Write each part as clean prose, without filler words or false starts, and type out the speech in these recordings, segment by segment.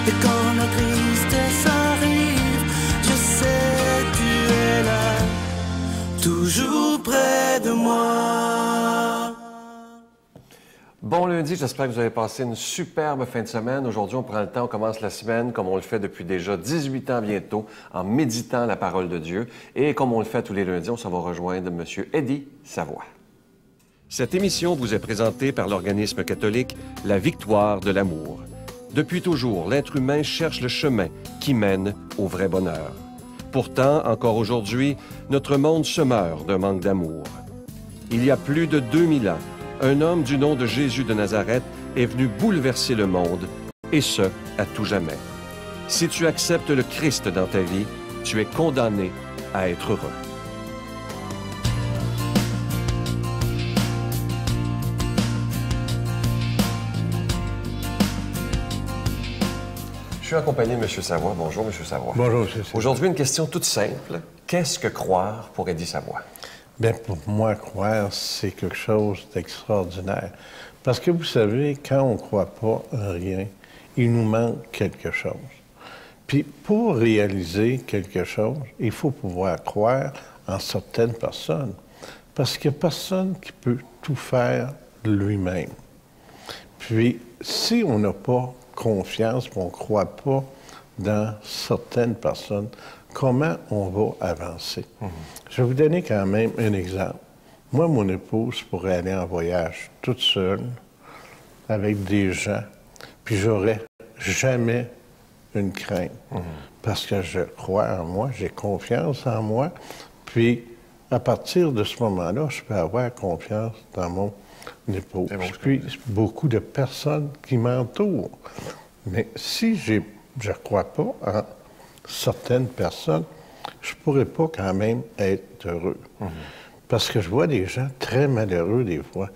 Et quand la tristesse arrive, je sais tu es là, toujours près de moi. Bon lundi, j'espère que vous avez passé une superbe fin de semaine. Aujourd'hui, on prend le temps, on commence la semaine comme on le fait depuis déjà 18 ans bientôt, en méditant la parole de Dieu. Et comme on le fait tous les lundis, on s'en va rejoindre M. Eddie Savoie. Cette émission vous est présentée par l'organisme catholique La Victoire de l'amour. Depuis toujours, l'être humain cherche le chemin qui mène au vrai bonheur. Pourtant, encore aujourd'hui, notre monde se meurt d'un manque d'amour. Il y a plus de 2000 ans, un homme du nom de Jésus de Nazareth est venu bouleverser le monde, et ce, à tout jamais. Si tu acceptes le Christ dans ta vie, tu es condamné à être heureux. Je suis accompagné de M. Savoie. Bonjour, M. Savoie. Bonjour, M. Savoie. Aujourd'hui, une question toute simple. Qu'est-ce que croire pour Eddie Savoie? Bien, pour moi, croire, c'est quelque chose d'extraordinaire. Parce que vous savez, quand on ne croit pas en rien, il nous manque quelque chose. Puis, pour réaliser quelque chose, il faut pouvoir croire en certaines personnes. Parce qu'il n'y a personne qui peut tout faire lui-même. Puis, si on n'a pas confiance, on ne croit pas dans certaines personnes, comment on va avancer? Je vais vous donner quand même un exemple. Moi, mon épouse pourrait aller en voyage toute seule, avec des gens, puis j'aurais jamais une crainte. Parce que je crois en moi, j'ai confiance en moi, puis à partir de ce moment-là, je peux avoir confiance dans mon épouse. Puis beaucoup de personnes qui m'entourent. Mais si je ne crois pas en certaines personnes, je ne pourrais pas quand même être heureux. Parce que je vois des gens très malheureux des fois.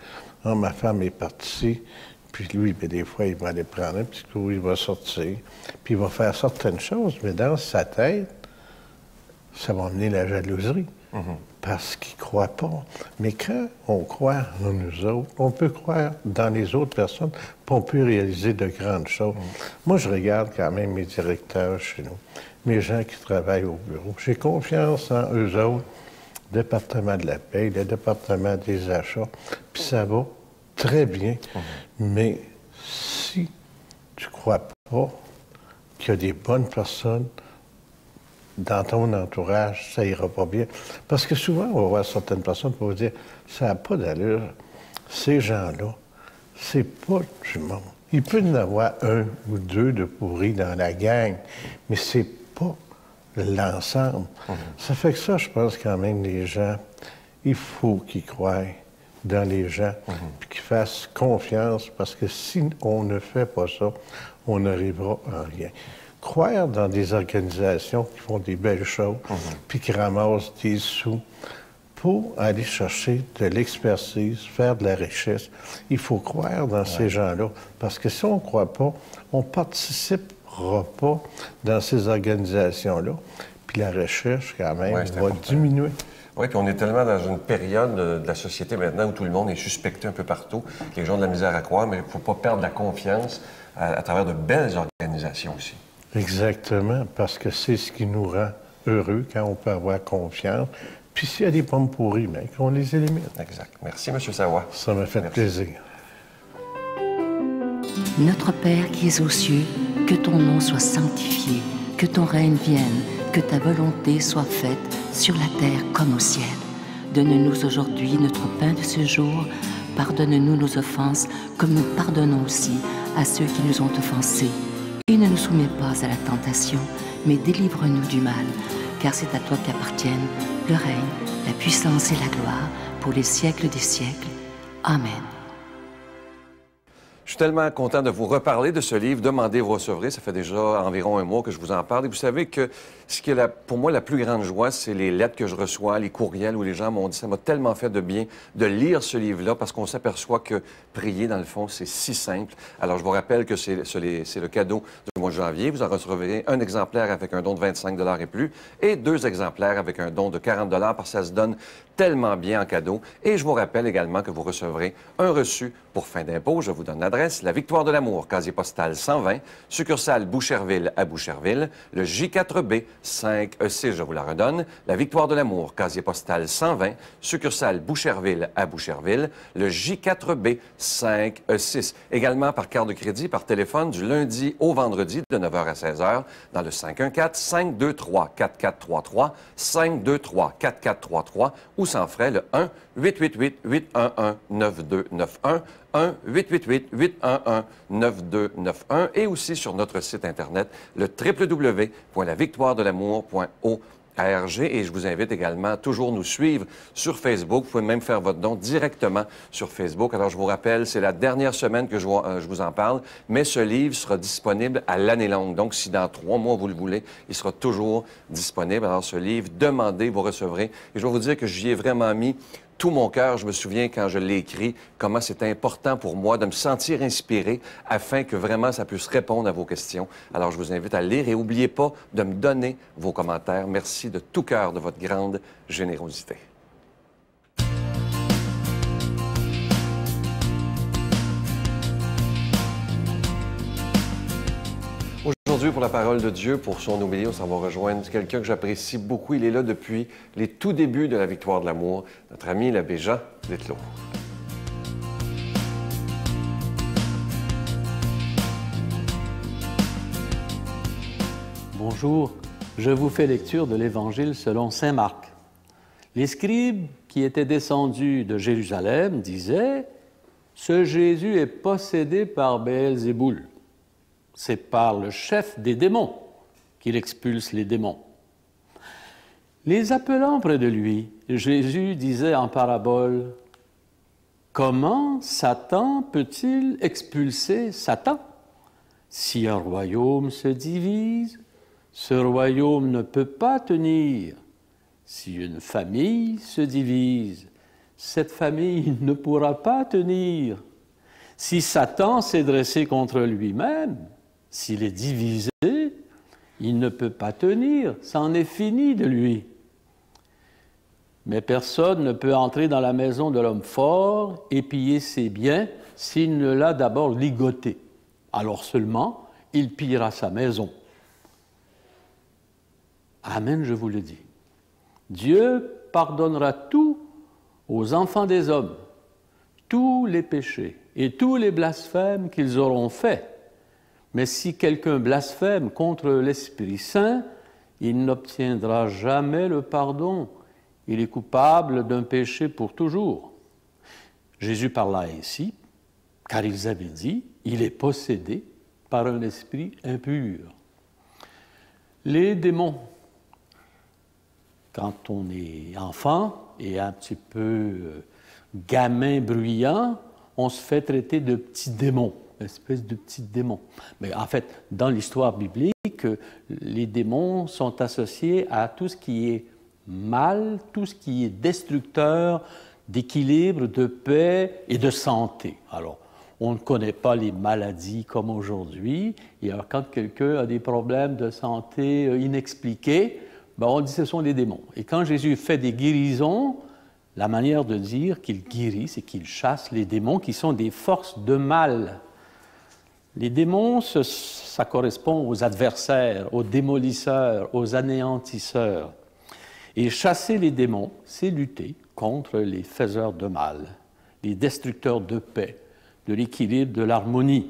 Ah, ma femme est partie, puis lui, bien, des fois, il va aller prendre un petit coup, il va sortir, puis il va faire certaines choses, mais dans sa tête, ça va amener la jalousie. Parce qu'il ne croit pas. Mais quand on croit en nous autres, on peut croire dans les autres personnes, puis on peut réaliser de grandes choses. Moi, je regarde quand même mes directeurs chez nous, mes gens qui travaillent au bureau. J'ai confiance en eux autres, le département de la paie, le département des achats, puis ça va très bien. Mais si tu ne crois pas qu'il y a des bonnes personnes dans ton entourage, ça ira pas bien. Parce que souvent, on va voir certaines personnes qui vont dire « ça n'a pas d'allure, ces gens-là, c'est pas du monde. » Il peut y en avoir un ou deux de pourris dans la gang, mais c'est pas l'ensemble. Ça fait que ça, je pense quand même, les gens, il faut qu'ils croient dans les gens, puis qu'ils fassent confiance, parce que si on ne fait pas ça, on n'arrivera à rien. Croire dans des organisations qui font des belles choses, puis qui ramassent des sous pour aller chercher de l'expertise, faire de la richesse. Il faut croire dans ces gens-là, parce que si on ne croit pas, on ne participera pas dans ces organisations-là, puis la recherche, quand même, va diminuer. Oui, puis on est tellement dans une période de la société maintenant où tout le monde est suspecté un peu partout, les gens ont de la misère à croire, mais il ne faut pas perdre la confiance à travers de belles organisations aussi. Exactement, parce que c'est ce qui nous rend heureux quand on peut avoir confiance. Puis s'il y a des pommes pourries, bien, qu'on les élimine. Exact. Merci, M. Savoie. Ça m'a fait plaisir. Notre Père qui es aux cieux, que ton nom soit sanctifié, que ton règne vienne, que ta volonté soit faite sur la terre comme au ciel. Donne-nous aujourd'hui notre pain de ce jour. Pardonne-nous nos offenses, comme nous pardonnons aussi à ceux qui nous ont offensés. Et ne nous soumets pas à la tentation, mais délivre-nous du mal, car c'est à toi qu'appartiennent le règne, la puissance et la gloire, pour les siècles des siècles. Amen. Je suis tellement content de vous reparler de ce livre, Demandez, vous recevrez. Ça fait déjà environ un mois que je vous en parle. Et vous savez que ce qui est pour moi la plus grande joie, c'est les lettres que je reçois, les courriels où les gens m'ont dit ça m'a tellement fait de bien de lire ce livre-là parce qu'on s'aperçoit que prier, dans le fond, c'est si simple. Alors, je vous rappelle que c'est le cadeau du mois de janvier. Vous en recevrez un exemplaire avec un don de 25 $ et plus et 2 exemplaires avec un don de 40 $ parce que ça se donne tellement bien en cadeau. Et je vous rappelle également que vous recevrez un reçu pour fin d'impôt. Je vous donne l'adresse. L'adresse, la Victoire de l'Amour, casier postal 120, succursale Boucherville à Boucherville, le J4B 5E6, je vous la redonne, la Victoire de l'Amour, casier postal 120, succursale Boucherville à Boucherville, le J4B 5E6. Également par carte de crédit, par téléphone, du lundi au vendredi, de 9h à 16h, dans le 514-523-4433, 523-4433, ou sans frais, le 1-888-811-9291, 1-888-811-9291, et aussi sur notre site Internet, le www.lavictoiredelamour.org. Et je vous invite également à toujours nous suivre sur Facebook. Vous pouvez même faire votre don directement sur Facebook. Alors, je vous rappelle, c'est la dernière semaine que je vous en parle, mais ce livre sera disponible à l'année longue. Donc, si dans 3 mois, vous le voulez, il sera toujours disponible. Alors, ce livre, demandez, vous recevrez. Et je vais vous dire que j'y ai vraiment mis tout mon cœur. Je me souviens, quand je l'ai écrit, comment c'était important pour moi de me sentir inspiré afin que vraiment ça puisse répondre à vos questions. Alors, je vous invite à lire et n'oubliez pas de me donner vos commentaires. Merci de tout cœur de votre grande générosité. Aujourd'hui, pour la parole de Dieu, pour son obéissance, on va rejoindre quelqu'un que j'apprécie beaucoup. Il est là depuis les tout débuts de la Victoire de l'Amour, notre ami l'abbé Jean Littleau. Bonjour, je vous fais lecture de l'Évangile selon saint Marc. Les scribes qui étaient descendus de Jérusalem disaient « Ce Jésus est possédé par Béelzéboul. C'est par le chef des démons qu'il expulse les démons. » Les appelant près de lui, Jésus disait en parabole « Comment Satan peut-il expulser Satan? Si un royaume se divise, ce royaume ne peut pas tenir. Si une famille se divise, cette famille ne pourra pas tenir. Si Satan s'est dressé contre lui-même, s'il est divisé, il ne peut pas tenir, c'en est fini de lui. Mais personne ne peut entrer dans la maison de l'homme fort et piller ses biens s'il ne l'a d'abord ligoté. Alors seulement, il pillera sa maison. Amen, je vous le dis. Dieu pardonnera tout aux enfants des hommes, tous les péchés et tous les blasphèmes qu'ils auront faits. Mais si quelqu'un blasphème contre l'Esprit Saint, il n'obtiendra jamais le pardon. Il est coupable d'un péché pour toujours. Jésus parla ainsi, car ils avaient dit, il est possédé par un esprit impur. Les démons, quand on est enfant et un petit peu gamin bruyant, on se fait traiter de petits démons. Une espèce de petits démons. Mais en fait, dans l'histoire biblique, les démons sont associés à tout ce qui est mal, tout ce qui est destructeur d'équilibre, de paix et de santé. Alors, on ne connaît pas les maladies comme aujourd'hui. Et alors, quand quelqu'un a des problèmes de santé inexpliqués, ben on dit que ce sont des démons. Et quand Jésus fait des guérisons, la manière de dire qu'il guérit, c'est qu'il chasse les démons qui sont des forces de mal. Les démons, ça correspond aux adversaires, aux démolisseurs, aux anéantisseurs. Et chasser les démons, c'est lutter contre les faiseurs de mal, les destructeurs de paix, de l'équilibre, de l'harmonie.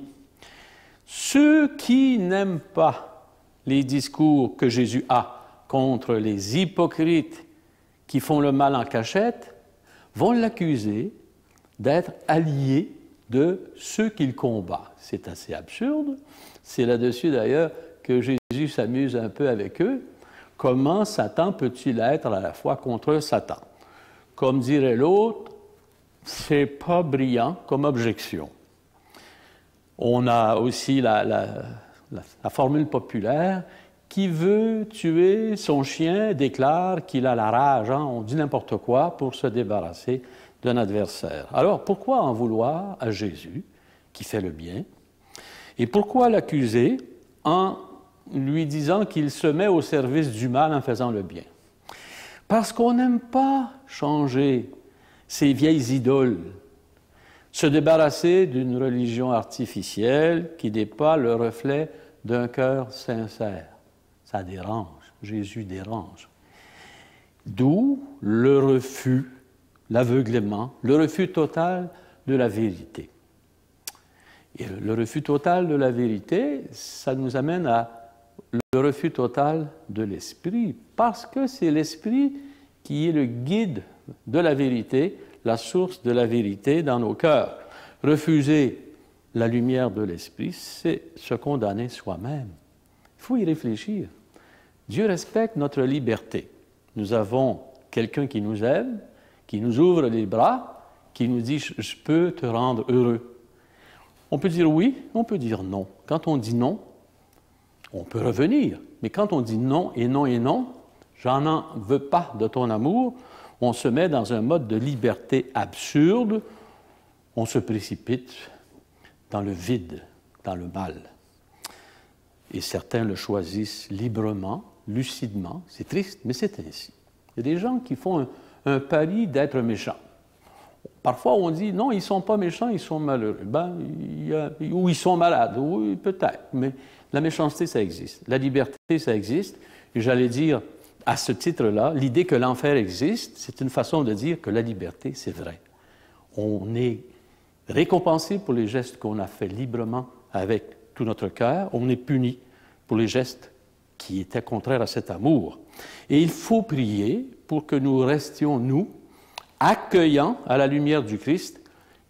Ceux qui n'aiment pas les discours que Jésus a contre les hypocrites qui font le mal en cachette vont l'accuser d'être allié de ceux qu'il combat. C'est assez absurde. C'est là-dessus, d'ailleurs, que Jésus s'amuse un peu avec eux. Comment Satan peut-il être à la fois contre Satan? Comme dirait l'autre, c'est pas brillant comme objection. On a aussi la formule populaire « Qui veut tuer son chien déclare qu'il a la rage. » On dit n'importe quoi pour se débarrasser d'un adversaire. Alors, pourquoi en vouloir à Jésus, qui fait le bien? Et pourquoi l'accuser en lui disant qu'il se met au service du mal en faisant le bien? Parce qu'on n'aime pas changer ces vieilles idoles. Se débarrasser d'une religion artificielle qui n'est pas le reflet d'un cœur sincère. Ça dérange, Jésus dérange. D'où le refus, l'aveuglement, le refus total de la vérité. Et le refus total de la vérité, ça nous amène à le refus total de l'esprit, parce que c'est l'esprit qui est le guide de la vérité, la source de la vérité dans nos cœurs. Refuser la lumière de l'esprit, c'est se condamner soi-même. Il faut y réfléchir. Dieu respecte notre liberté. Nous avons quelqu'un qui nous aime, qui nous ouvre les bras, qui nous dit « je peux te rendre heureux ». On peut dire oui, on peut dire non. Quand on dit non, on peut revenir. Mais quand on dit non et non et non, j'en veux pas de ton amour, on se met dans un mode de liberté absurde, on se précipite dans le vide, dans le mal. Et certains le choisissent librement, lucidement. C'est triste, mais c'est ainsi. Il y a des gens qui font un pari d'être méchants. Parfois, on dit, non, ils ne sont pas méchants, ils sont malheureux. Ou ils sont malades, oui, peut-être. Mais la méchanceté, ça existe. La liberté, ça existe. Et j'allais dire, à ce titre-là, l'idée que l'enfer existe, c'est une façon de dire que la liberté, c'est vrai. On est récompensé pour les gestes qu'on a faits librement avec tout notre cœur. On est puni pour les gestes qui étaient contraires à cet amour. Et il faut prier pour que nous restions, nous, accueillants à la lumière du Christ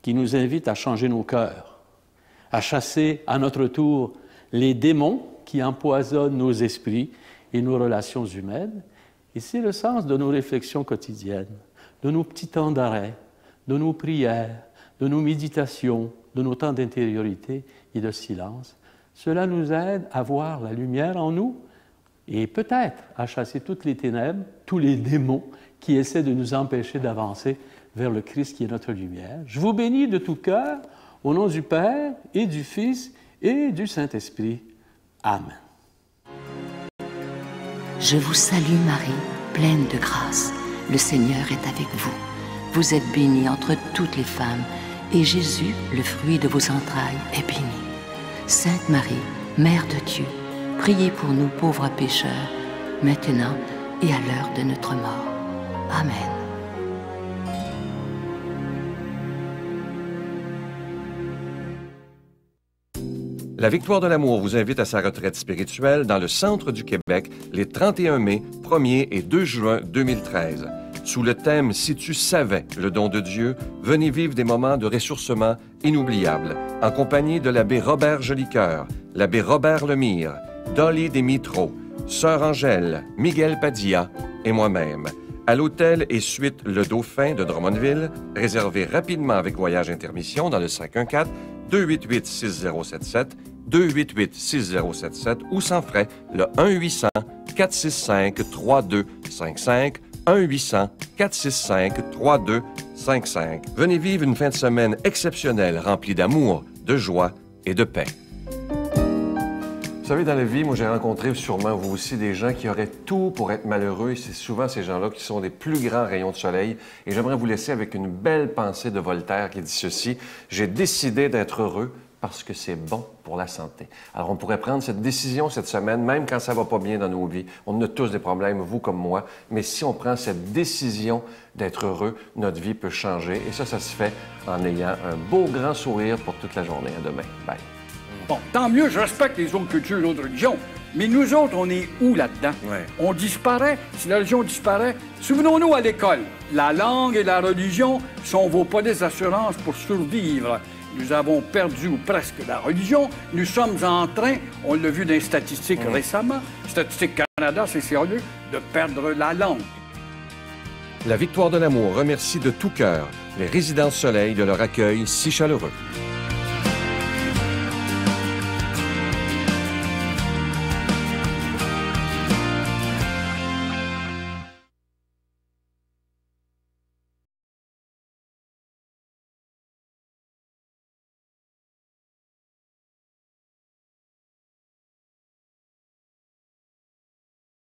qui nous invite à changer nos cœurs, à chasser à notre tour les démons qui empoisonnent nos esprits et nos relations humaines. Et c'est le sens de nos réflexions quotidiennes, de nos petits temps d'arrêt, de nos prières, de nos méditations, de nos temps d'intériorité et de silence. Cela nous aide à voir la lumière en nous et peut-être à chasser toutes les ténèbres, tous les démons qui essaient de nous empêcher d'avancer vers le Christ qui est notre lumière. Je vous bénis de tout cœur, au nom du Père et du Fils et du Saint-Esprit. Amen. Je vous salue Marie, pleine de grâce. Le Seigneur est avec vous. Vous êtes bénie entre toutes les femmes, et Jésus, le fruit de vos entrailles, est béni. Sainte Marie, Mère de Dieu, priez pour nous pauvres pécheurs, maintenant et à l'heure de notre mort. Amen. La Victoire de l'amour vous invite à sa retraite spirituelle dans le centre du Québec les 31 mai, 1er et 2 juin 2013. Sous le thème « Si tu savais le don de Dieu », venez vivre des moments de ressourcement inoubliables en compagnie de l'abbé Robert Jolicoeur, l'abbé Robert Lemire, Dolly Desmitreaux, Sœur Angèle, Miguel Padilla et moi-même. À l'hôtel et suite Le Dauphin de Drummondville, réservé rapidement avec voyage intermission dans le 514-288-6077, 288-6077 ou sans frais le 1-800-465-3255, 1-800-465-3255. Venez vivre une fin de semaine exceptionnelle remplie d'amour, de joie et de paix. Vous savez, dans la vie, moi, j'ai rencontré sûrement vous aussi des gens qui auraient tout pour être malheureux. C'est souvent ces gens-là qui sont des plus grands rayons de soleil. Et j'aimerais vous laisser avec une belle pensée de Voltaire qui dit ceci: « J'ai décidé d'être heureux parce que c'est bon pour la santé. » Alors, on pourrait prendre cette décision cette semaine, même quand ça va pas bien dans nos vies. On a tous des problèmes, vous comme moi. Mais si on prend cette décision d'être heureux, notre vie peut changer. Et ça se fait en ayant un beau grand sourire pour toute la journée. À demain. Bye. Bon, tant mieux, je respecte les autres cultures, les autres religions. Mais nous autres, on est où là-dedans? Ouais. On disparaît. Si la religion disparaît, souvenons-nous à l'école, la langue et la religion sont vos polices d'assurance pour survivre. Nous avons perdu ou presque la religion. Nous sommes en train, on l'a vu dans les statistiques récemment, Statistique Canada, c'est sérieux, de perdre la langue. La Victoire de l'amour remercie de tout cœur les Résidences Soleil de leur accueil si chaleureux.